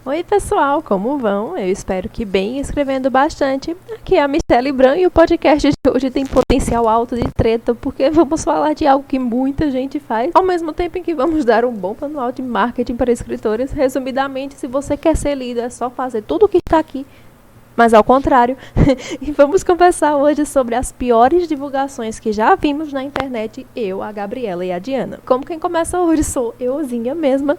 Oi pessoal, como vão? Eu espero que bem, escrevendo bastante. Aqui é a Michelle Bran e o podcast de hoje tem potencial alto de treta, porque vamos falar de algo que muita gente faz, ao mesmo tempo em que vamos dar um bom manual de marketing para escritores. Resumidamente, se você quer ser líder, é só fazer tudo o que está aqui, mas ao contrário. E vamos conversar hoje sobre as piores divulgações que já vimos na internet, eu, a Gabriela e a Diana. Como quem começa hoje sou euzinha mesma,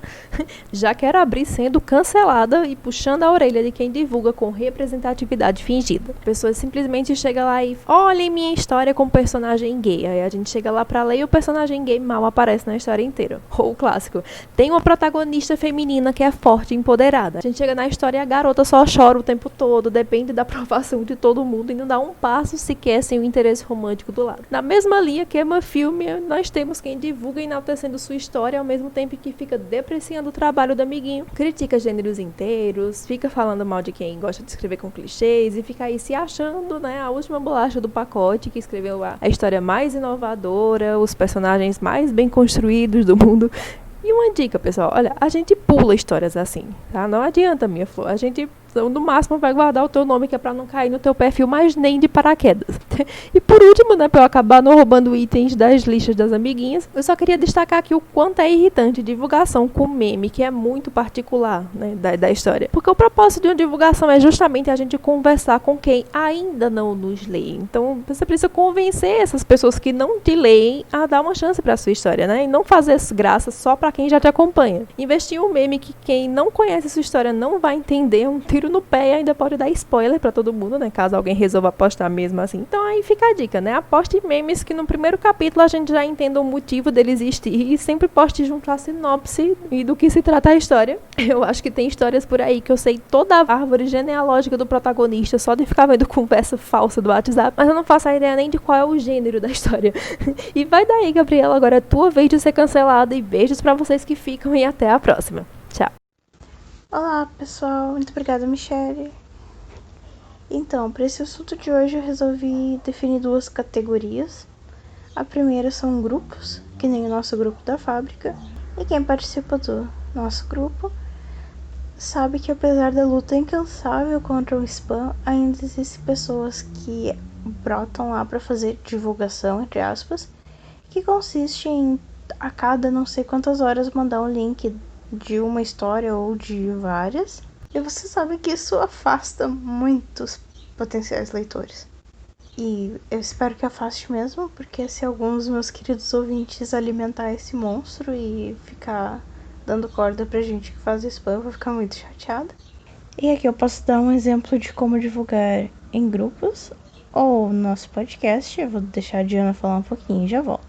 já quero abrir sendo cancelada e puxando a orelha de quem divulga com representatividade fingida. A pessoa simplesmente chega lá e olha minha história com personagem gay. Aí a gente chega lá pra ler e o personagem gay mal aparece na história inteira. Ou o clássico, tem uma protagonista feminina que é forte e empoderada. A gente chega na história e a garota só chora o tempo todo, depende da aprovação de todo mundo e não dá um passo sequer sem o interesse romântico do lado. Na mesma linha que Emma Filme, nós temos quem divulga enaltecendo sua história ao mesmo tempo que fica depreciando o trabalho do amiguinho, critica gêneros inteiros, fica falando mal de quem gosta de escrever com clichês e fica aí se achando, né, a última bolacha do pacote que escreveu a história mais inovadora, os personagens mais bem construídos do mundo. E uma dica, pessoal, olha, a gente pula histórias assim, tá? Não adianta, minha flor, a gente no máximo vai guardar o teu nome que é pra não cair no teu perfil, mas nem de paraquedas. E por último, né, pra eu acabar não roubando itens das listas das amiguinhas, eu só queria destacar aqui o quanto é irritante divulgação com meme, que é muito particular, né, da história. Porque o propósito de uma divulgação é justamente a gente conversar com quem ainda não nos lê. Então, você precisa convencer essas pessoas que não te leem a dar uma chance pra sua história, né? E não fazer graça só pra quem já te acompanha. Investir em um meme que quem não conhece sua história não vai entender, é um tiro no pé e ainda pode dar spoiler pra todo mundo, né? Caso alguém resolva apostar mesmo assim. Então aí fica a dica, né? Aposte em memes que no primeiro capítulo a gente já entenda o motivo dele existir e sempre poste junto a sinopse e do que se trata a história. Eu acho que tem histórias por aí que eu sei toda a árvore genealógica do protagonista só de ficar vendo conversa falsa do WhatsApp, mas eu não faço a ideia nem de qual é o gênero da história. E vai daí, Gabriela, agora é tua vez de ser cancelada e beijos pra vocês que ficam e até a próxima. Tchau. Olá pessoal, muito obrigada Michelle. Então, para esse assunto de hoje eu resolvi definir duas categorias. A primeira são grupos, que nem o nosso grupo da fábrica, e quem participa do nosso grupo sabe que apesar da luta incansável contra o spam, ainda existem pessoas que brotam lá para fazer divulgação, entre aspas, que consiste em a cada não sei quantas horas mandar um link de uma história ou de várias, e você sabe que isso afasta muitos potenciais leitores. E eu espero que afaste mesmo, porque se alguns dos meus queridos ouvintes alimentar esse monstro e ficar dando corda pra gente que faz spam, eu vou ficar muito chateada. E aqui eu posso dar um exemplo de como divulgar em grupos ou no nosso podcast. Eu vou deixar a Diana falar um pouquinho e já volto.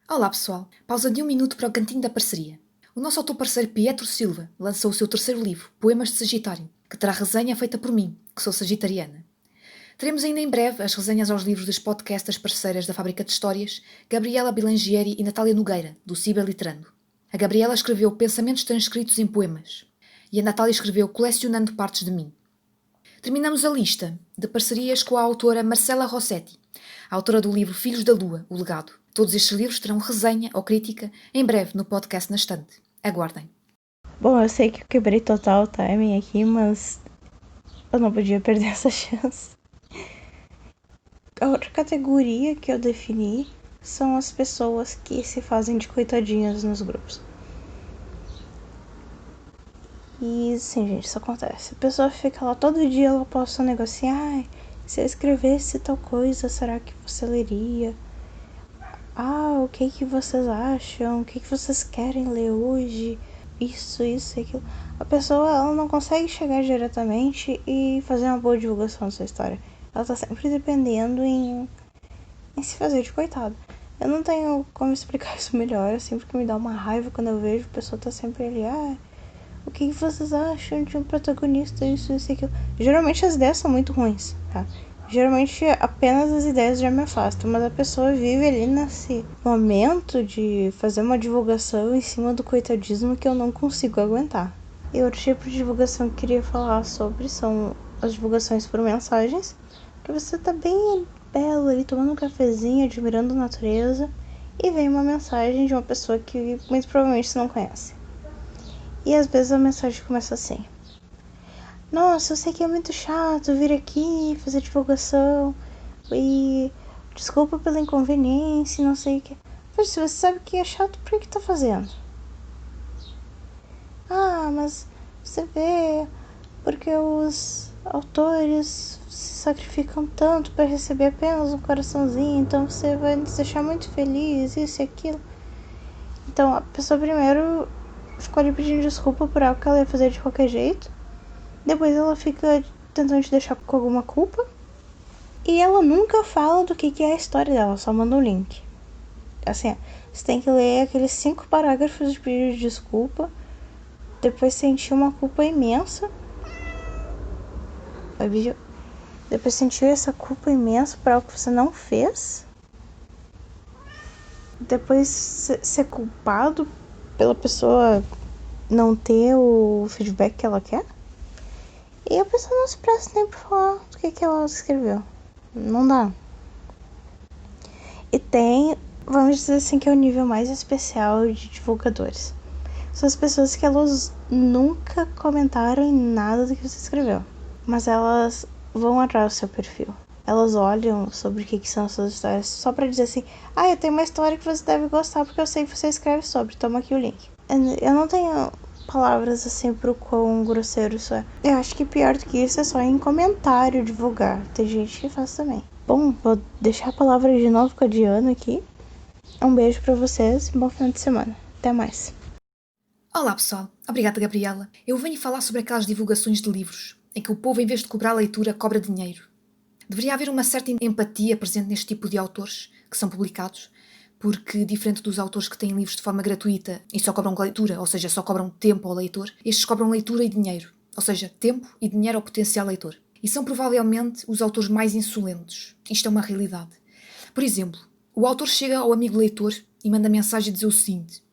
Olá pessoal, pausa de 1 minuto para o Cantinho da Parceria. O nosso autor parceiro Pietro Silva lançou o seu terceiro livro, Poemas de Sagitário, que terá resenha feita por mim, que sou sagitariana. Teremos ainda em breve as resenhas aos livros das podcastas parceiras da Fábrica de Histórias, Gabriela Bilangieri e Natália Nogueira, do Ciberliterando. A Gabriela escreveu Pensamentos Transcritos em Poemas e a Natália escreveu Colecionando Partes de Mim. Terminamos a lista de parcerias com a autora Marcela Rossetti, a autora do livro Filhos da Lua, O Legado. Todos estes livros terão resenha ou crítica em breve no podcast na estante. Aguardem. Bom, eu sei que eu quebrei total o timing aqui, mas eu não podia perder essa chance. A outra categoria que eu defini são as pessoas que se fazem de coitadinhas nos grupos. E sim, gente, isso acontece. A pessoa fica lá todo dia, ela posta um negocinho, ai, se eu escrevesse tal coisa, será que você leria? Ah, o que vocês acham? O que vocês querem ler hoje? Isso e aquilo. A pessoa, ela não consegue chegar diretamente e fazer uma boa divulgação da sua história. Ela tá sempre dependendo em se fazer de coitada. Eu não tenho como explicar isso melhor, assim, porque me dá uma raiva quando eu vejo a pessoa tá sempre ali, o que vocês acham de um protagonista, isso e aquilo. Geralmente as ideias são muito ruins, tá? Geralmente apenas as ideias já me afastam, mas a pessoa vive ali nesse momento de fazer uma divulgação em cima do coitadismo que eu não consigo aguentar. E outro tipo de divulgação que eu queria falar sobre são as divulgações por mensagens, que você tá bem belo ali, tomando um cafezinho, admirando a natureza, e vem uma mensagem de uma pessoa que muito provavelmente você não conhece. E às vezes a mensagem começa assim: nossa, eu sei que é muito chato vir aqui fazer divulgação e desculpa pela inconveniência, não sei o que. Mas se você sabe que é chato, por que tá fazendo? Ah, mas você vê, porque os autores se sacrificam tanto para receber apenas um coraçãozinho, então você vai nos deixar muito feliz, isso e aquilo. Então a pessoa primeiro ficou ali pedindo desculpa por algo que ela ia fazer de qualquer jeito. Depois ela fica tentando te deixar com alguma culpa. E ela nunca fala do que é a história dela, só manda um link. Assim, você tem que ler aqueles 5 parágrafos de pedido de desculpa. Depois sentir uma culpa imensa. Depois sentir essa culpa imensa por algo que você não fez. Depois ser culpado pela pessoa não ter o feedback que ela quer. E a pessoa não se presta nem pra falar do que ela escreveu. Não dá. E tem, vamos dizer assim, que é o nível mais especial de divulgadores. São as pessoas que elas nunca comentaram em nada do que você escreveu. Mas elas vão atrás do seu perfil. Elas olham sobre o que são as suas histórias só pra dizer assim, eu tenho uma história que você deve gostar porque eu sei que você escreve sobre, toma aqui o link. Eu não tenho palavras assim pro quão grosseiro isso é. Eu acho que pior do que isso é só em comentário divulgar. Tem gente que faz também. Bom, vou deixar a palavra de novo com a Diana aqui. Um beijo pra vocês e bom final de semana. Até mais. Olá pessoal, obrigada Gabriela. Eu venho falar sobre aquelas divulgações de livros, em que o povo, em vez de cobrar a leitura, cobra dinheiro. Deveria haver uma certa empatia presente neste tipo de autores que são publicados, porque, diferente dos autores que têm livros de forma gratuita e só cobram leitura, ou seja, só cobram tempo ao leitor, estes cobram leitura e dinheiro, ou seja, tempo e dinheiro ao potencial leitor. E são provavelmente os autores mais insolentes. Isto é uma realidade. Por exemplo, o autor chega ao amigo leitor e manda mensagem a dizer o seguinte: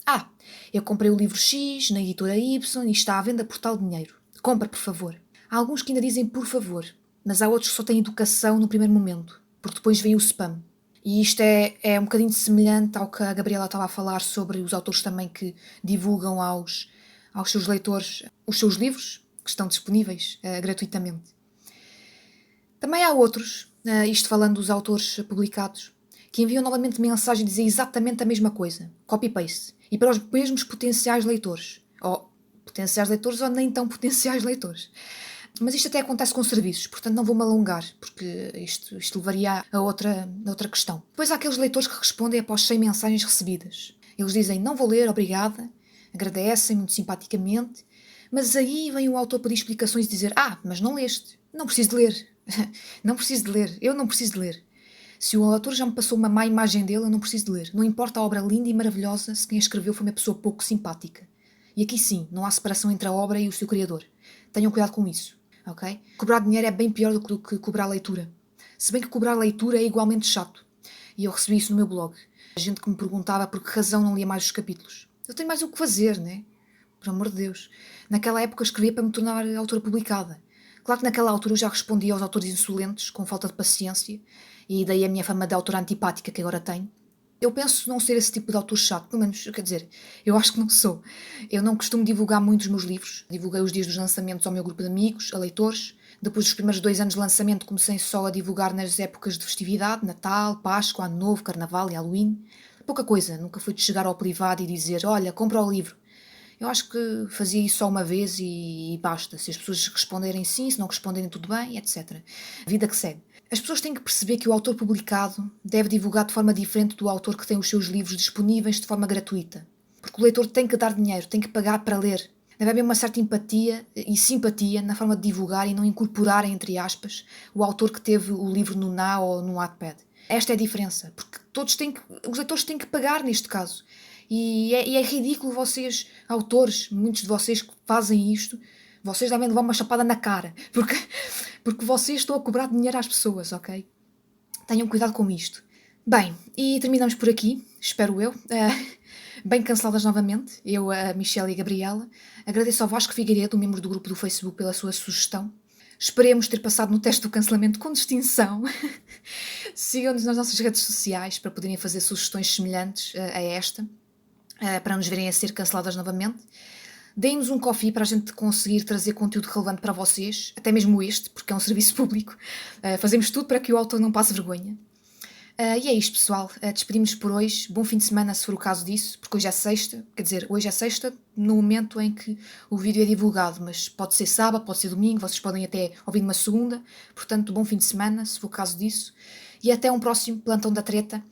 eu comprei o livro X na editora Y e está à venda por tal dinheiro. Compra, por favor. Há alguns que ainda dizem por favor, mas há outros que só têm educação no primeiro momento, porque depois vem o spam. E isto é um bocadinho semelhante ao que a Gabriela estava a falar sobre os autores também que divulgam aos seus leitores os seus livros, que estão disponíveis gratuitamente. Também há outros, isto falando dos autores publicados, que enviam novamente mensagem e dizem exatamente a mesma coisa, copy-paste, e para os mesmos potenciais leitores, ou nem tão potenciais leitores. Mas isto até acontece com serviços, portanto não vou-me alongar, porque isto levaria a outra questão. Depois há aqueles leitores que respondem após 100 mensagens recebidas. Eles dizem, não vou ler, obrigada, agradecem muito simpaticamente, mas aí vem o autor pedir explicações e dizer, mas não leste, não preciso de ler, não preciso de ler, eu não preciso de ler. Se o autor já me passou uma má imagem dele, eu não preciso de ler. Não importa a obra linda e maravilhosa se quem a escreveu foi uma pessoa pouco simpática. E aqui sim, não há separação entre a obra e o seu criador. Tenham cuidado com isso, ok? Cobrar dinheiro é bem pior do que cobrar a leitura. Se bem que cobrar a leitura é igualmente chato. E eu recebi isso no meu blog. A gente que me perguntava por que razão não lia mais os capítulos. Eu tenho mais o que fazer, né? Por amor de Deus. Naquela época eu escrevia para me tornar autora publicada. Claro que naquela altura eu já respondia aos autores insolentes, com falta de paciência, e daí a minha fama de autora antipática que agora tenho. Eu penso não ser esse tipo de autor chato, pelo menos, quer dizer, eu acho que não sou. Eu não costumo divulgar muito os meus livros. Divulguei os dias dos lançamentos ao meu grupo de amigos, a leitores. Depois dos primeiros 2 anos de lançamento comecei só a divulgar nas épocas de festividade, Natal, Páscoa, Ano Novo, Carnaval e Halloween. Pouca coisa, nunca fui de chegar ao privado e dizer, olha, compra o livro. Eu acho que fazia isso só uma vez e basta. Se as pessoas responderem sim, se não responderem tudo bem, etc. Vida que segue. As pessoas têm que perceber que o autor publicado deve divulgar de forma diferente do autor que tem os seus livros disponíveis de forma gratuita. Porque o leitor tem que dar dinheiro, tem que pagar para ler. Deve haver uma certa empatia e simpatia na forma de divulgar e não incorporar, entre aspas, o autor que teve o livro no Now ou no Wattpad. Esta é a diferença, porque os leitores têm que pagar neste caso. E é ridículo vocês, autores, muitos de vocês que fazem isto, vocês devem levar uma chapada na cara, porque vocês estão a cobrar dinheiro às pessoas, ok? Tenham cuidado com isto. Bem, e terminamos por aqui, espero eu. Bem canceladas novamente, eu, a Michelle e a Gabriela. Agradeço ao Vasco Figueiredo, membro do grupo do Facebook, pela sua sugestão. Esperemos ter passado no teste do cancelamento com distinção. Sigam-nos nas nossas redes sociais para poderem fazer sugestões semelhantes a esta, para nos verem a ser canceladas novamente. Deem-nos um coffee para a gente conseguir trazer conteúdo relevante para vocês, até mesmo este, porque é um serviço público. Fazemos tudo para que o autor não passe vergonha. E é isto, pessoal. Despedimos-nos por hoje. Bom fim de semana, se for o caso disso, porque hoje é sexta. Quer dizer, hoje é sexta no momento em que o vídeo é divulgado, mas pode ser sábado, pode ser domingo, vocês podem até ouvir numa segunda. Portanto, bom fim de semana, se for o caso disso. E até um próximo Plantão da Treta,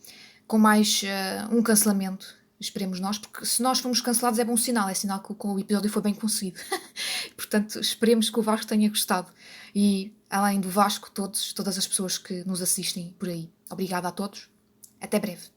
com mais um cancelamento. Esperemos nós, porque se nós formos cancelados é bom sinal, é sinal que o episódio foi bem conseguido. Portanto, esperemos que o Vasco tenha gostado. E, além do Vasco, todas as pessoas que nos assistem por aí. Obrigada a todos. Até breve.